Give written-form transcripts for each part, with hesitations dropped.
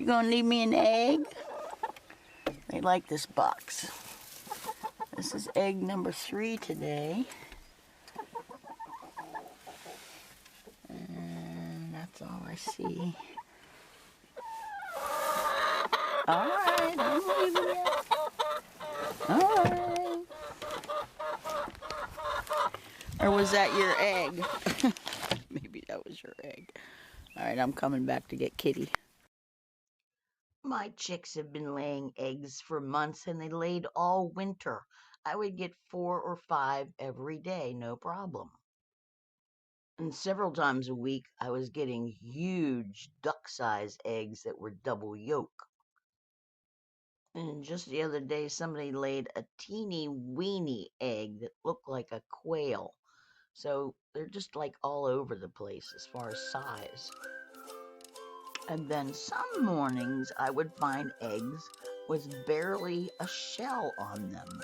You gonna leave me an egg? They like this box. This is egg number 3 today. And that's all I see. Alright, I'm leaving you. Alright. Or was that your egg? Maybe that was your egg. Alright, I'm coming back to get Kitty. My chicks have been laying eggs for months, and they laid all winter. I would get 4 or 5 every day, no problem. And several times a week, I was getting huge duck-sized eggs that were double yolk. And just the other day, somebody laid a teeny weeny egg that looked like a quail. So they're just like all over the place as far as size. And then some mornings I would find eggs with barely a shell on them.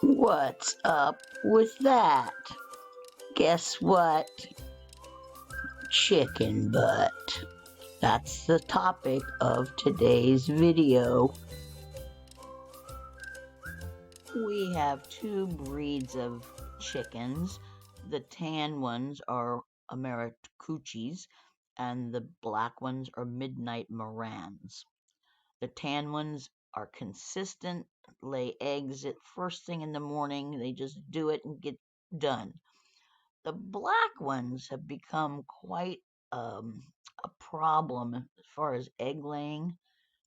What's up with that? Guess what? Chicken butt. That's the topic of today's video. We have 2 breeds of chickens. The tan ones are Americuchis, and the black ones are Midnight Morans. The tan ones are consistent, lay eggs at first thing in the morning. They just do it and get done. The black ones have become quite a problem as far as egg laying.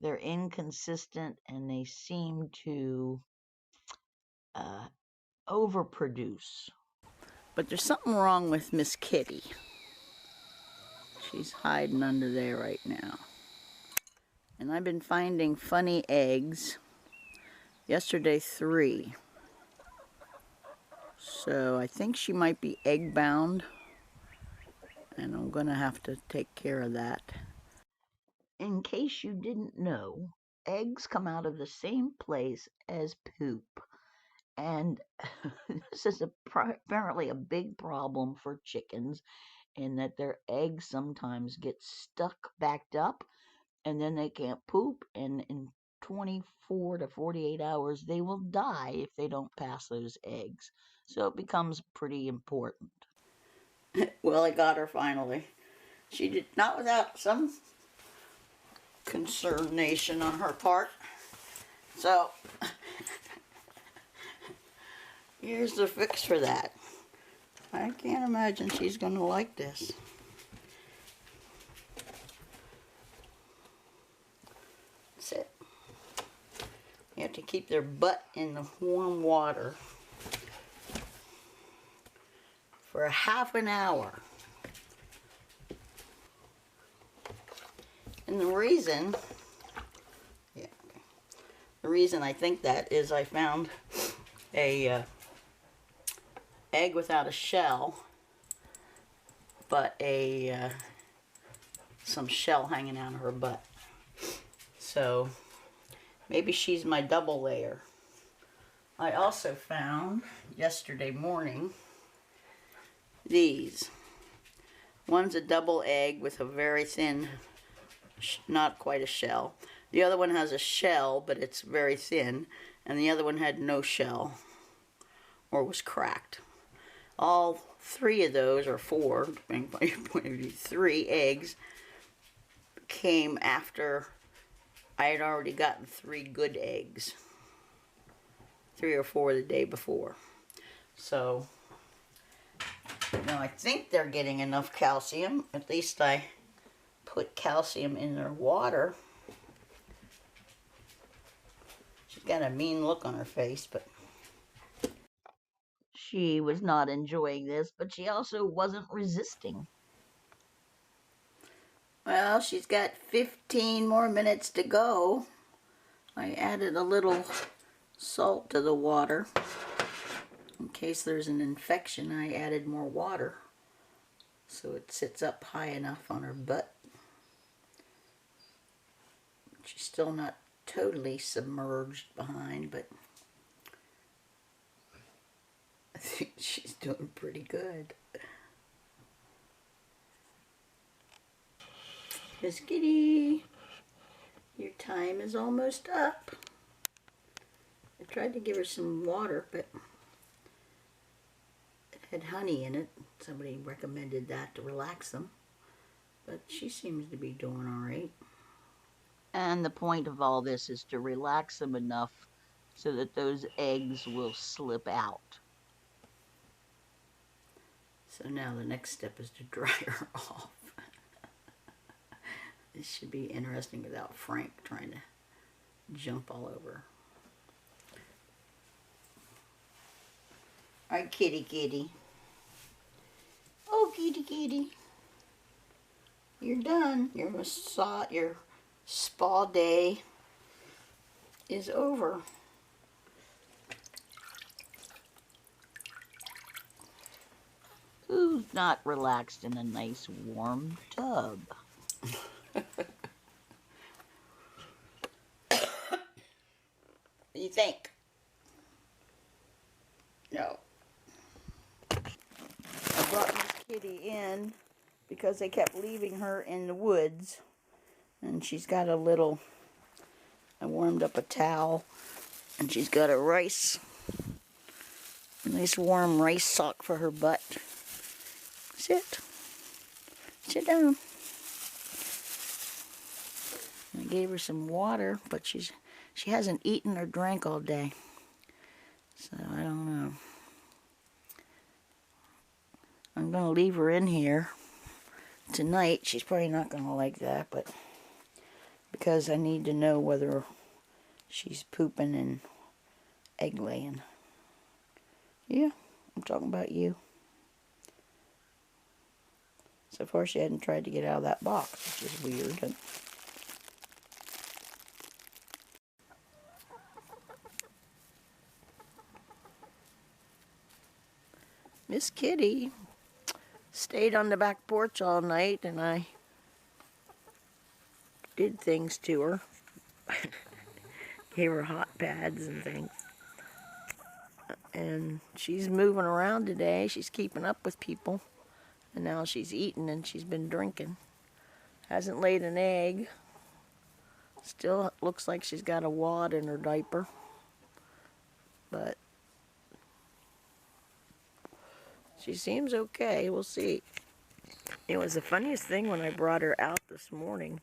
They're inconsistent and they seem to overproduce. But there's something wrong with Miss Kitty. She's hiding under there right now. And I've been finding funny eggs. Yesterday 3. So I think she might be egg bound. And I'm gonna have to take care of that. In case you didn't know, eggs come out of the same place as poop. And this is apparently a big problem for chickens, in that their eggs sometimes get stuck, backed up, and then they can't poop, and in 24 to 48 hours they will die if they don't pass those eggs. So it becomes pretty important. Well, I got her finally. She did not without some concernation on her part. So here's the fix for that. I can't imagine she's going to like this. Sit. You have to keep their butt in the warm water for a half an hour. And the reason I think that is I found a egg without a shell, but some shell hanging out of her butt. So maybe she's my double layer. I also found yesterday morning these. One's a double egg with a very thin, not quite a shell. The other one has a shell, but it's very thin, and the other one had no shell or was cracked. All 3 of those, or 4, depending on your point of view, 3 eggs came after I had already gotten 3 good eggs. 3 or 4 the day before. So now I think they're getting enough calcium. At least I put calcium in their water. She's got a mean look on her face, but she was not enjoying this, but she also wasn't resisting. Well, she's got 15 more minutes to go. I added a little salt to the water. In case there's an infection, I added more water so it sits up high enough on her butt. She's still not totally submerged behind, but I think she's doing pretty good. Miss Kitty. Your time is almost up. I tried to give her some water, but it had honey in it. Somebody recommended that to relax them. But she seems to be doing all right. And the point of all this is to relax them enough so that those eggs will slip out. So now the next step is to dry her off. This should be interesting without Frank trying to jump all over. All right, kitty, kitty. Oh, kitty, kitty. You're done. Your spa day is over. Who's not relaxed in a nice warm tub? What do you think? No. I brought Miss Kitty in because they kept leaving her in the woods. And she's got a I warmed up a towel. And she's got a nice warm rice sock for her butt. Sit. Sit down. I gave her some water, but she hasn't eaten or drank all day. So I don't know. I'm going to leave her in here tonight. She's probably not going to like that, but because I need to know whether she's pooping and egg laying. Yeah, I'm talking about you. So far she hadn't tried to get out of that box, which is weird. Miss Kitty stayed on the back porch all night, and I did things to her. Gave her hot pads and things. And she's moving around today. She's keeping up with people. And now she's eating and she's been drinking. Hasn't laid an egg. Still looks like she's got a wad in her diaper. But she seems okay. We'll see. It was the funniest thing when I brought her out this morning.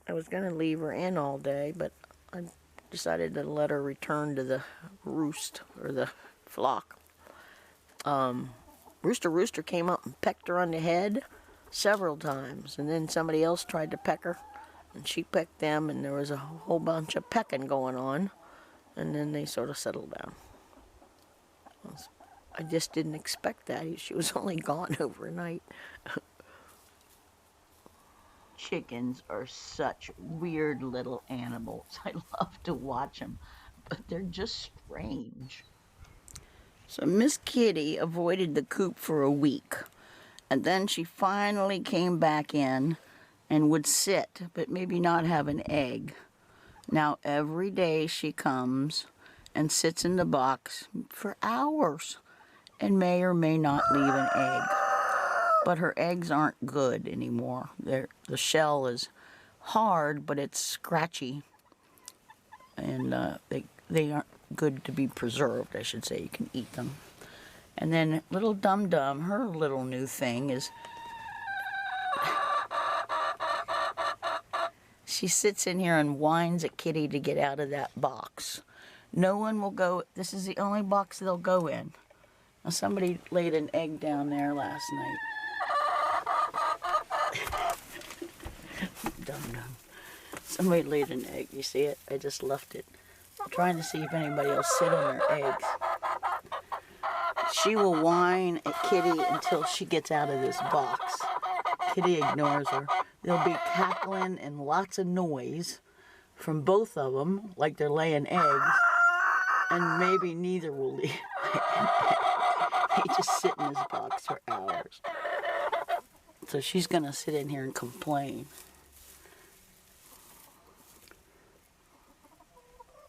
I was going to leave her in all day, but I decided to let her return to the roost, or the flock. Rooster came up and pecked her on the head several times, and then somebody else tried to peck her, and she pecked them, and there was a whole bunch of pecking going on, and then they sort of settled down. I just didn't expect that. She was only gone overnight. Chickens are such weird little animals. I love to watch them, but they're just strange. So Miss Kitty avoided the coop for a week, and then she finally came back in and would sit, but maybe not have an egg. Now every day she comes and sits in the box for hours and may or may not leave an egg. But her eggs aren't good anymore. The shell is hard, but it's scratchy. And they aren't good to be preserved, I should say. You can eat them. And then little Dum Dum, her little new thing is she sits in here and whines at Kitty to get out of that box. No one will go. This is the only box they'll go in. Now, somebody laid an egg down there last night. Dum Dum. Somebody laid an egg. You see it? I just left it. I'm trying to see if anybody will sit on her eggs. She will whine at Kitty until she gets out of this box. Kitty ignores her. There'll be cackling and lots of noise from both of them, like they're laying eggs, and maybe neither will leave. They just sit in this box for hours. So she's going to sit in here and complain.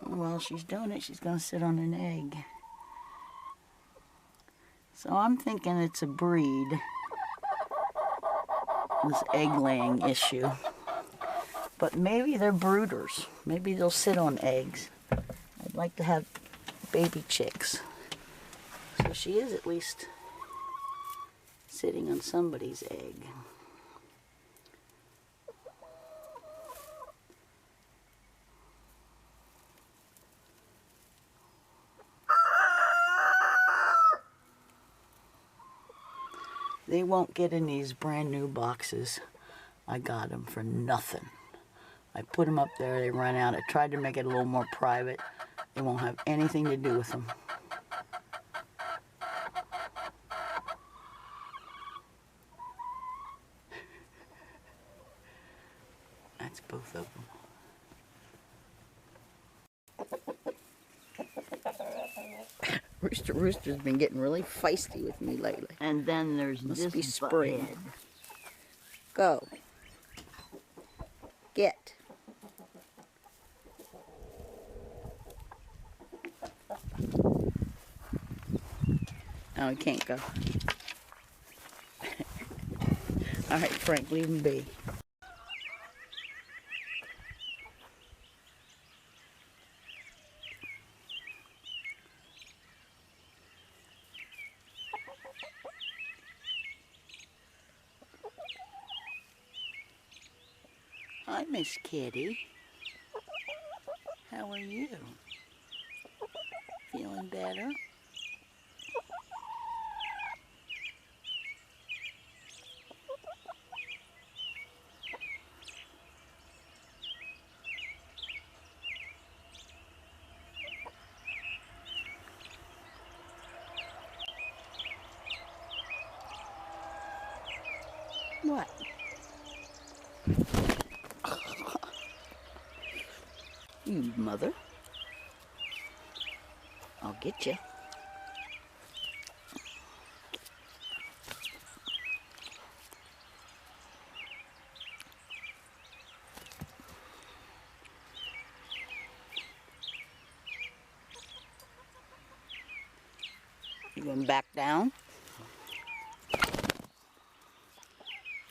While she's doing it, she's going to sit on an egg. So I'm thinking it's a breed, this egg-laying issue. But maybe they're brooders. Maybe they'll sit on eggs. I'd like to have baby chicks. So she is at least sitting on somebody's egg. They won't get in these brand new boxes. I got them for nothing. I put them up there, they run out. I tried to make it a little more private. They won't have anything to do with them. That's both of them. Rooster's been getting really feisty with me lately. And then there's Must this be spring. butthead. Go. Get. No, he can't go. All right, Frank, leave him be. Hi, Miss Kitty. How are you? Feeling better? What? You mother. I'll get you. You going back down?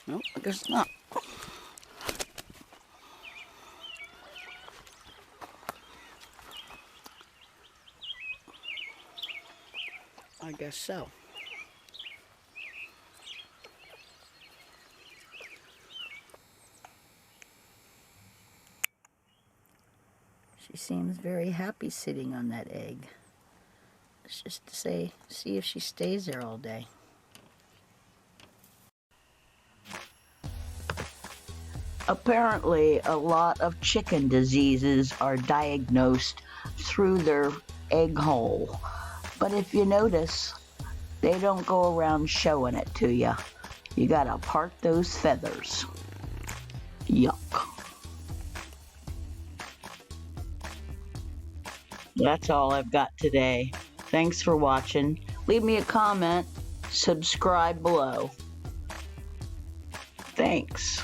Nope, I guess not. I guess so. She seems very happy sitting on that egg. It's just to see if she stays there all day. Apparently, a lot of chicken diseases are diagnosed through their egg hole. But if you notice, they don't go around showing it to you. You gotta part those feathers. Yuck. That's all I've got today. Thanks for watching. Leave me a comment, subscribe below. Thanks.